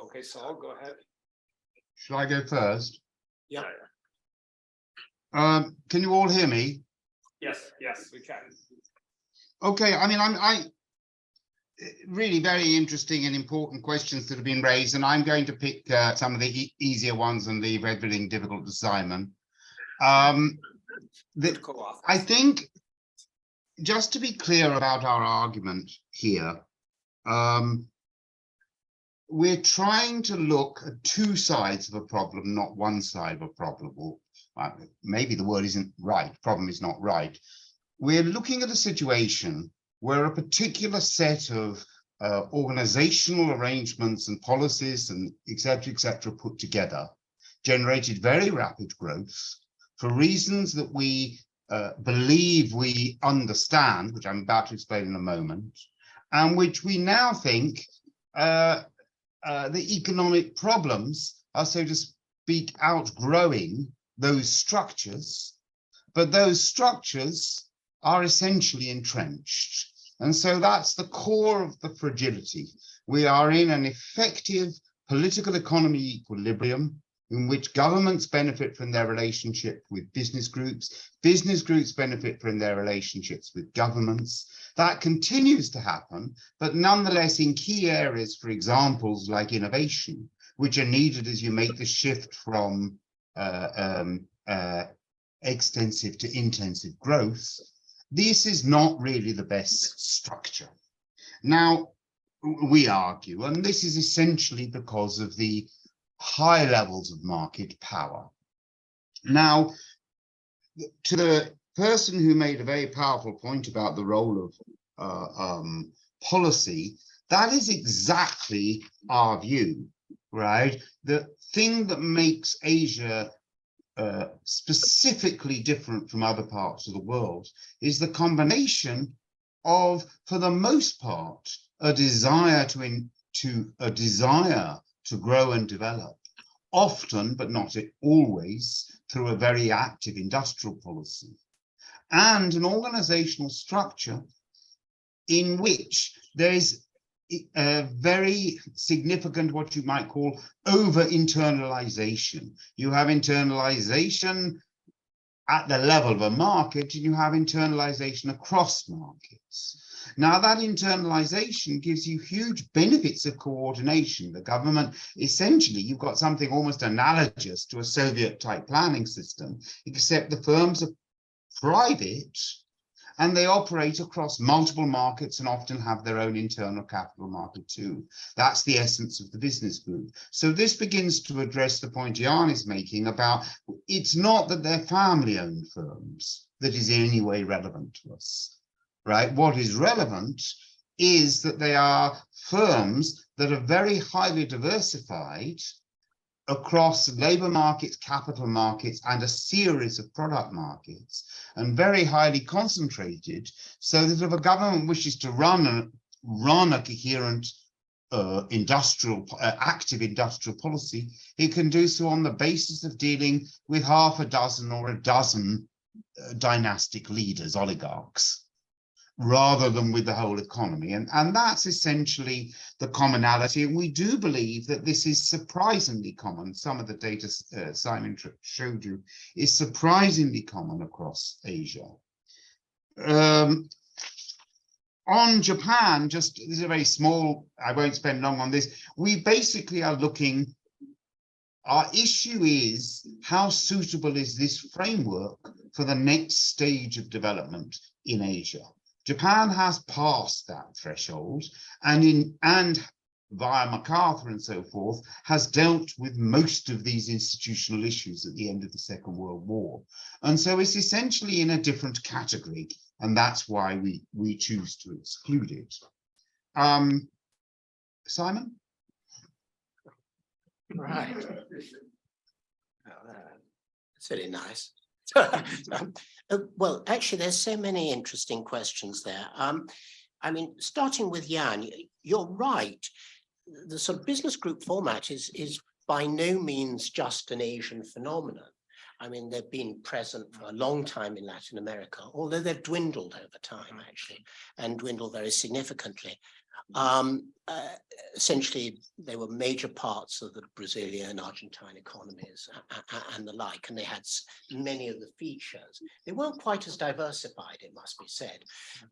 Speaker 1: Okay, Saul, go ahead.
Speaker 4: Shall I go first?
Speaker 1: Yeah.
Speaker 4: Can you all hear me?
Speaker 1: Yes, we can.
Speaker 4: Okay, I mean, I really very interesting and important questions that have been raised, and I'm going to pick some of the easier ones and leave everything difficult to Simon. I think, just to be clear about our argument here, we're trying to look at two sides of a problem, not one side of a problem. Or maybe the word isn't right, problem is not right. We're looking at a situation where a particular set of organizational arrangements and policies and et cetera, put together, generated very rapid growth for reasons that we believe we understand, which I'm about to explain in a moment, and which we now think the economic problems are, so to speak, outgrowing those structures, but those structures are essentially entrenched. And so that's the core of the fragility. We are in an effective political economy equilibrium in which governments benefit from their relationship with business groups benefit from their relationships with governments. That continues to happen, but nonetheless in key areas, for examples like innovation, which are needed as you make the shift from extensive to intensive growth, this is not really the best structure. Now, we argue, and this is essentially because of the high levels of market power. Now, to the person who made a very powerful point about the role of policy, that is exactly our view, right? The thing that makes Asia specifically different from other parts of the world is the combination of, for the most part, a desire to grow and develop, often but not always through a very active industrial policy, and an organizational structure in which there is a very significant, what you might call, over-internalization. You have internalization at the level of a market, and you have internalization across markets. Now, that internalization gives you huge benefits of coordination. The government, essentially, you've got something almost analogous to a Soviet-type planning system, except the firms are private, and they operate across multiple markets and often have their own internal capital market too. That's the essence of the business group. So this begins to address the point Jan is making about, it's not that they're family-owned firms that is in any way relevant to us, right? What is relevant is that they are firms that are very highly diversified across labor markets, capital markets, and a series of product markets, and very highly concentrated, so that if a government wishes to run a coherent active industrial policy, it can do so on the basis of dealing with half a dozen or a dozen dynastic leaders, oligarchs, rather than with the whole economy. And that's essentially the commonality. And we do believe that this is surprisingly common. Some of the data Simon showed you is surprisingly common across Asia. On Japan, this is a very small, I won't spend long on this. We basically are looking, our issue is how suitable is this framework for the next stage of development in Asia? Japan has passed that threshold, and via MacArthur and so forth, has dealt with most of these institutional issues at the end of the Second World War. And so it's essentially in a different category, and that's why we choose to exclude it. Simon?
Speaker 2: Right. That's really nice. Well, actually, there's so many interesting questions there. I mean, starting with Jan, you're right. The sort of business group format is by no means just an Asian phenomenon. I mean, they've been present for a long time in Latin America, although they've dwindled over time, actually, and dwindled very significantly. Essentially, they were major parts of the Brazilian and Argentine economies and the like, and they had many of the features. They weren't quite as diversified, it must be said.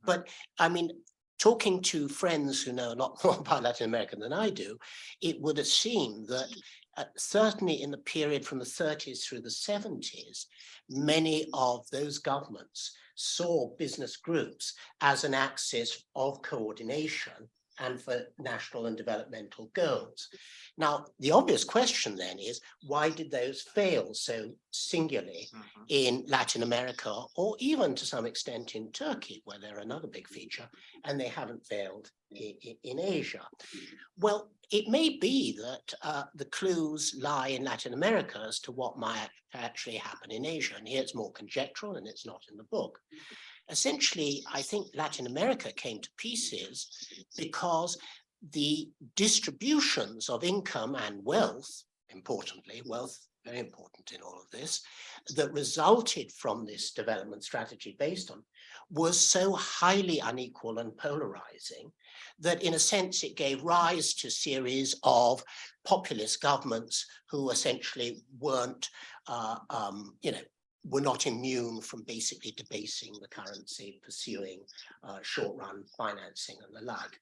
Speaker 2: But I mean, talking to friends who know a lot more about Latin America than I do, it would have seemed that certainly in the period from the 30s through the 70s, many of those governments saw business groups as an axis of coordination and for national and developmental goals. Now, the obvious question then is, why did those fail so singularly in Latin America, or even to some extent in Turkey, where they're another big feature, and they haven't failed in Asia? Well, it may be that the clues lie in Latin America as to what might actually happen in Asia, and here it's more conjectural and it's not in the book. Essentially, I think Latin America came to pieces because the distributions of income and wealth, importantly, wealth, very important in all of this, that resulted from this development strategy based on, was so highly unequal and polarizing that in a sense it gave rise to a series of populist governments who essentially weren't, were not immune from basically debasing the currency, pursuing short-run financing and the like.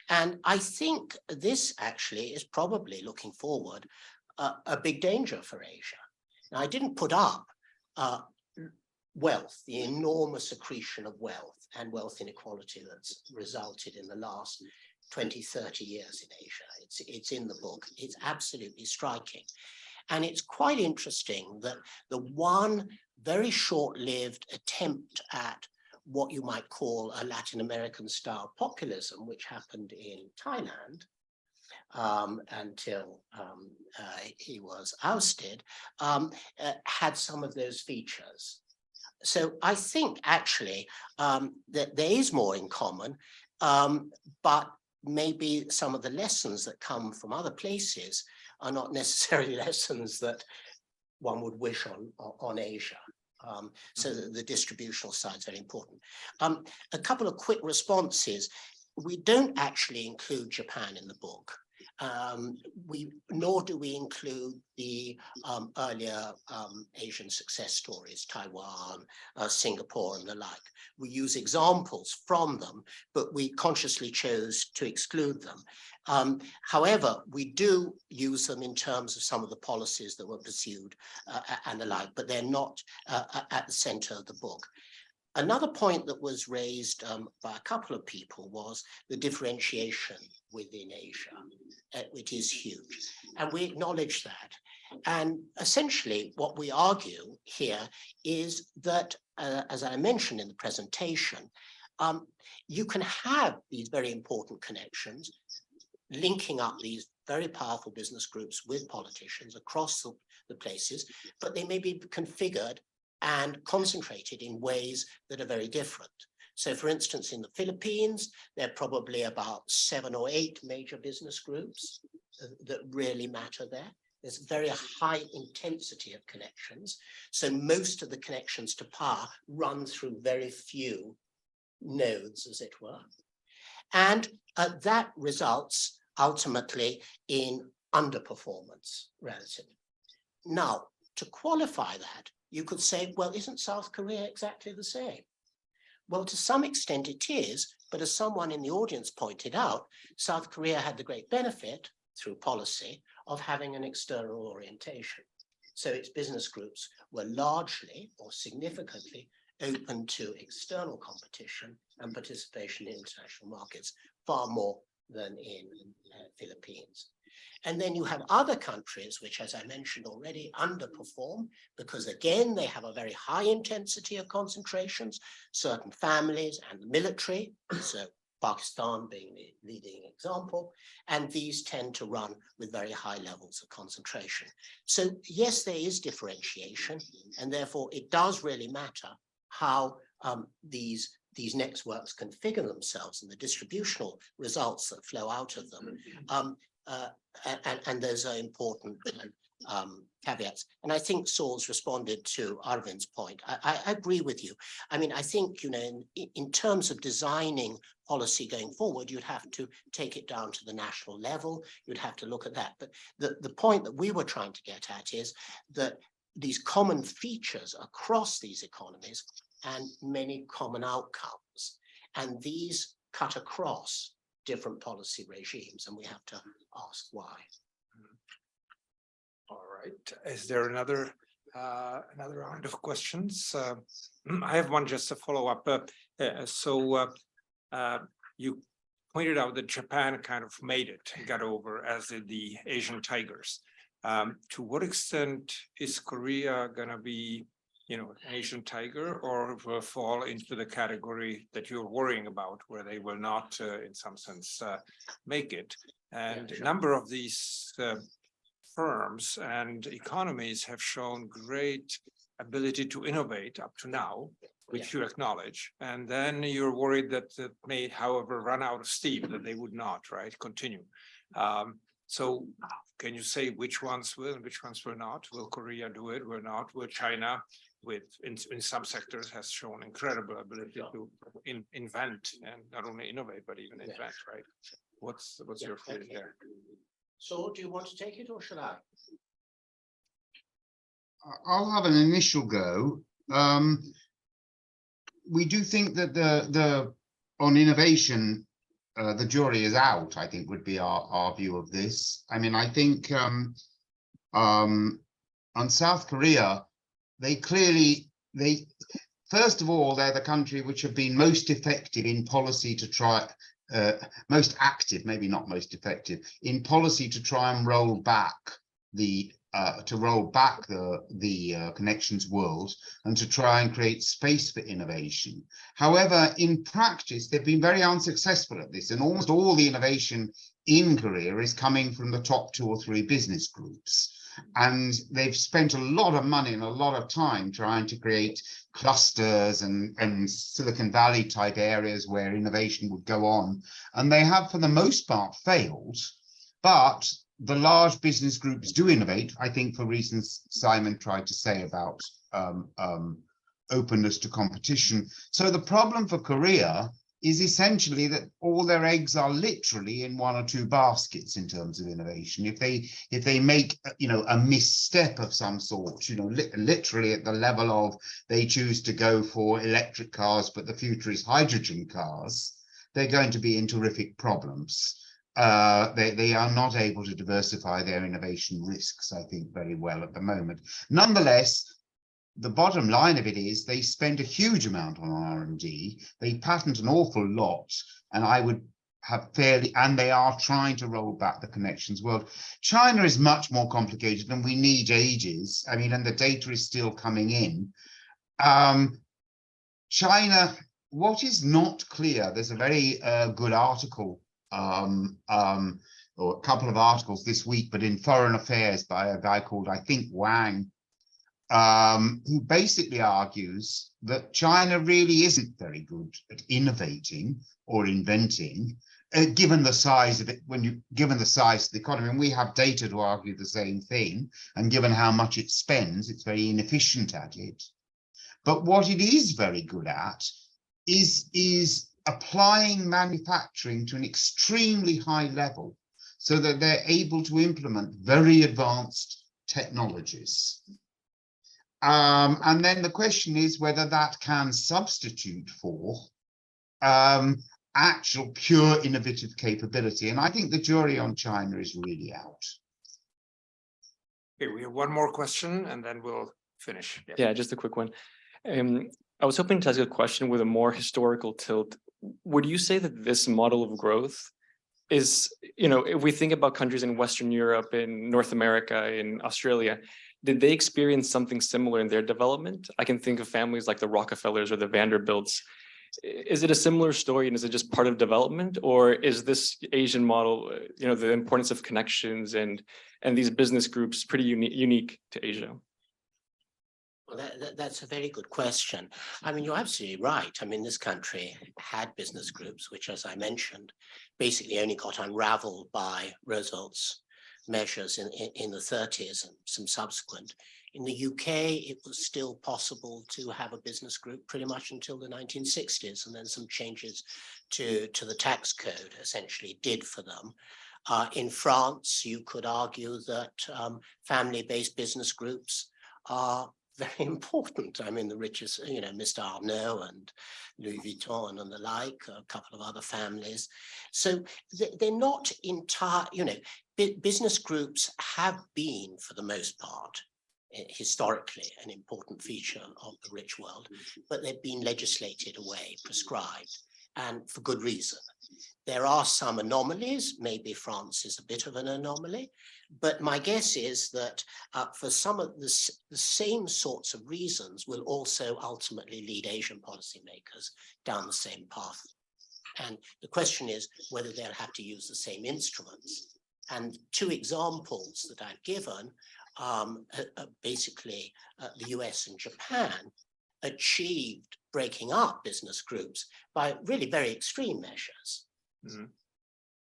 Speaker 2: And I think this actually is probably, looking forward, a big danger for Asia. Now, I didn't put up wealth, the enormous accretion of wealth and wealth inequality that's resulted in the last 20, 30 years in Asia. It's in the book. It's absolutely striking. And it's quite interesting that the one very short-lived attempt at what you might call a Latin American style populism, which happened in Thailand until he was ousted, had some of those features. So I think actually that there is more in common, but maybe some of the lessons that come from other places are not necessarily lessons that one would wish on Asia. So the distributional side is very important. A couple of quick responses. We don't actually include Japan in the book. Nor do we include the earlier Asian success stories, Taiwan, Singapore, and the like. We use examples from them, but we consciously chose to exclude them. However, we do use them in terms of some of the policies that were pursued and the like, but they're not at the center of the book. Another point that was raised by a couple of people was the differentiation within Asia, which is huge. And we acknowledge that. And essentially what we argue here is that, as I mentioned in the presentation, you can have these very important connections linking up these very powerful business groups with politicians across the places, but they may be configured and concentrated in ways that are very different. So for instance, in the Philippines, there are probably about 7 or 8 major business groups that really matter there. There's very high intensity of connections. So most of the connections to power run through very few nodes, as it were. And that results ultimately in underperformance relative. Now, to qualify that, you could say, well, isn't South Korea exactly the same? Well, to some extent it is, but as someone in the audience pointed out, South Korea had the great benefit through policy of having an external orientation. So its business groups were largely or significantly open to external competition and participation in international markets, far more than in Philippines. And then you have other countries, which, as I mentioned already, underperform because, again, they have a very high intensity of concentrations, certain families and the military, so Pakistan being the leading example, and these tend to run with very high levels of concentration. So yes, there is differentiation, and therefore it does really matter how these networks configure themselves and the distributional results that flow out of them. And those are important caveats. And I think Saul's responded to Arvind's point. I agree with you. I mean, I think, you know, in terms of designing policy going forward, you'd have to take it down to the national level. You'd have to look at that. But the point that we were trying to get at is that these common features across these economies and many common outcomes. And these cut across different policy regimes, and we have to ask why.
Speaker 1: All right. Is there another round of questions? I have one just to follow up. You pointed out that Japan kind of made it, got over, as did the Asian tigers. To what extent is Korea going to be, you know, an Asian tiger, or will fall into the category that you're worrying about, where they will not, in some sense, make it? And a number of these firms and economies have shown great ability to innovate up to now, which you acknowledge. And then you're worried that it may, however, run out of steam, that they would not, right, continue. So can you say which ones will and which ones will not? Will Korea do it? Will not? Will China, in some sectors, has shown incredible ability to invent, and not only innovate, but even invent, right? What's your feeling there?
Speaker 2: So do you want to take it, or should I?
Speaker 4: I'll have an initial go. We do think that on innovation, the jury is out, I think, would be our view of this. I mean, I think on South Korea, first of all, they're the country which have been most effective in policy to try, most active, maybe not most effective, in policy to try and roll back the connections world and to try and create space for innovation. However, in practice, they've been very unsuccessful at this, and almost all the innovation in Korea is coming from the top 2 or 3 business groups. And they've spent a lot of money and a lot of time trying to create clusters and Silicon Valley type areas where innovation would go on. And they have, for the most part, failed. But the large business groups do innovate, I think, for reasons Simon tried to say about openness to competition. So the problem for Korea is essentially that all their eggs are literally in 1 or 2 baskets in terms of innovation. If they make, you know, a misstep of some sort, you know, literally at the level of they choose to go for electric cars, but the future is hydrogen cars, they're going to be in terrific problems. They are not able to diversify their innovation risks, I think, very well at the moment. Nonetheless, the bottom line of it is they spend a huge amount on R&D. They patent an awful lot, and I would have and they are trying to roll back the connections world. China is much more complicated, and we need ages. I mean, and the data is still coming in. China, what is not clear, there's a very good article or a couple of articles this week, but in Foreign Affairs by a guy called, I think, Wang, who basically argues that China really isn't very good at innovating or inventing, given the size of it, given the size of the economy. And we have data to argue the same thing. And given how much it spends, it's very inefficient at it. But what it is very good at is applying manufacturing to an extremely high level so that they're able to implement very advanced technologies. And then the question is whether that can substitute for actual pure innovative capability. And I think the jury on China is really out.
Speaker 1: Okay, we have one more question and then we'll finish.
Speaker 9: Yeah, just a quick one. I was hoping to ask a question with a more historical tilt. Would you say that this model of growth is, if we think about countries in Western Europe, in North America, in Australia, did they experience something similar in their development? I can think of families like the Rockefellers or the Vanderbilts. Is it a similar story and is it just part of development, or is this Asian model, the importance of connections and these business groups pretty unique to Asia?
Speaker 2: Well, that's a very good question. I mean, you're absolutely right. I mean, this country had business groups, which, as I mentioned, basically only got unraveled by Roosevelt's measures in the 30s and some subsequent. In the UK, it was still possible to have a business group pretty much until the 1960s, and then some changes to the tax code essentially did for them. In France, you could argue that family-based business groups are very important. I mean, the richest, Mr. Arnault and Louis Vuitton and the like, a couple of other families. So they're not entire, business groups have been, for the most part, historically, an important feature of the rich world, but they've been legislated away, prescribed, and for good reason. There are some anomalies. Maybe France is a bit of an anomaly, but my guess is that for some of the same sorts of reasons will also ultimately lead Asian policymakers down the same path. And the question is whether they'll have to use the same instruments. And two examples that I've given, basically the US and Japan achieved breaking up business groups by really very extreme measures. Mm-hmm.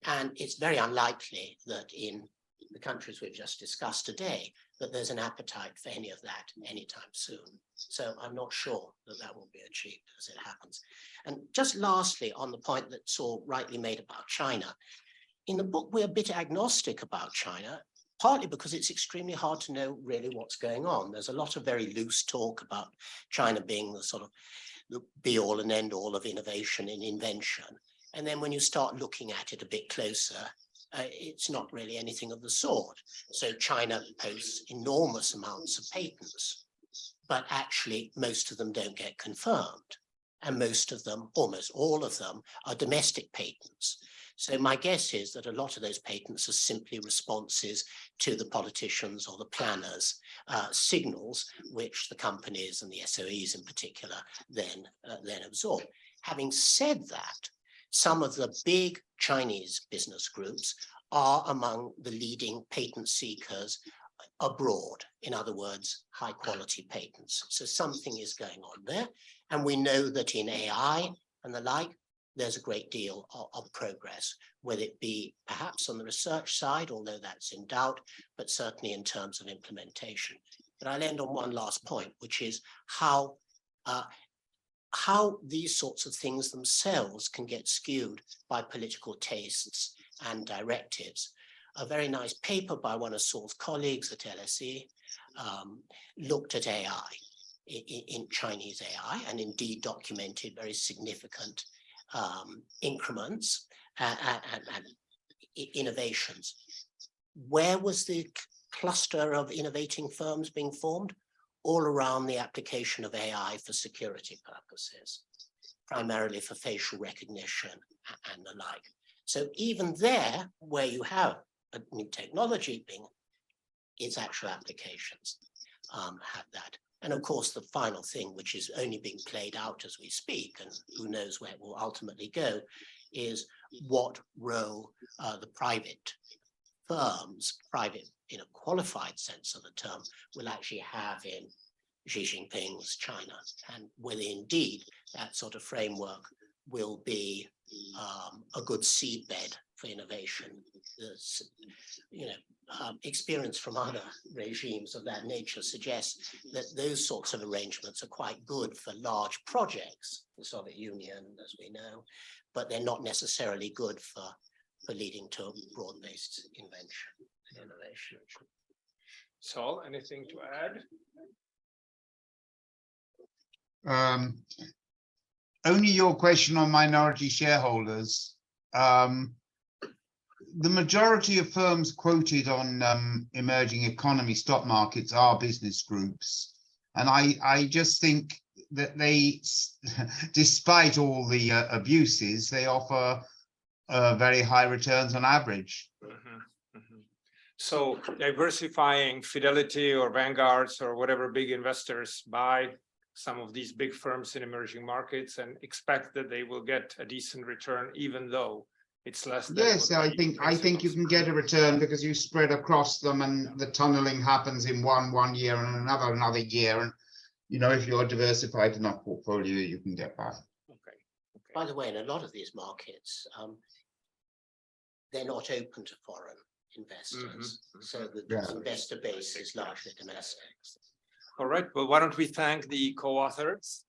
Speaker 2: And it's very unlikely that in the countries we've just discussed today, that there's an appetite for any of that anytime soon. So I'm not sure that that will be achieved as it happens. And just lastly, on the point that Saul rightly made about China, in the book, we're a bit agnostic about China, partly because it's extremely hard to know really what's going on. There's a lot of very loose talk about China being the sort of the be-all and end-all of innovation and invention. And then when you start looking at it a bit closer, it's not really anything of the sort. So China posts enormous amounts of patents, but actually most of them don't get confirmed. And most of them, almost all of them, are domestic patents. So my guess is that a lot of those patents are simply responses to the politicians or the planners' signals, which the companies and the SOEs in particular then absorb. Having said that, some of the big Chinese business groups are among the leading patent seekers abroad. In other words, high quality patents. So something is going on there. And we know that in AI and the like, there's a great deal of progress, whether it be perhaps on the research side, although that's in doubt, but certainly in terms of implementation. But I'll end on one last point, which is how these sorts of things themselves can get skewed by political tastes and directives. A very nice paper by one of Saul's colleagues at LSE looked at AI, in Chinese AI, and indeed documented very significant increments and innovations. Where was the cluster of innovating firms being formed? All around the application of AI for security purposes, primarily for facial recognition and the like. So even there, where you have a new technology being, its actual applications have that. And of course, the final thing, which is only being played out as we speak, and who knows where it will ultimately go, is what role the private firms, private in a qualified sense of the term, will actually have in Xi Jinping's China, and will indeed that sort of framework will be a good seedbed for innovation. There's, experience from other regimes of that nature suggests that those sorts of arrangements are quite good for large projects, the Soviet Union, as we know, but they're not necessarily good for leading to broad-based invention and innovation.
Speaker 1: Saul, anything to add?
Speaker 4: Only your question on minority shareholders. The majority of firms quoted on emerging economy stock markets are business groups. And I just think that they, despite all the abuses, they offer very high returns on average.
Speaker 1: So diversifying Fidelity or Vanguards or whatever big investors buy some of these big firms in emerging markets and expect that they will get a decent return, even though it's less than.
Speaker 4: Yes, I think you can get a return because you spread across them, and the tunneling happens in one year and another year. And if you're diversified enough portfolio, you can get by.
Speaker 1: Okay.
Speaker 2: By the way, in a lot of these markets, they're not open to foreign investors. So the investor base is largely domestic.
Speaker 1: All right, well, why don't we thank the co-authors?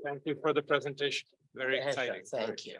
Speaker 1: Thank you for the presentation. Very exciting.
Speaker 2: Thank you.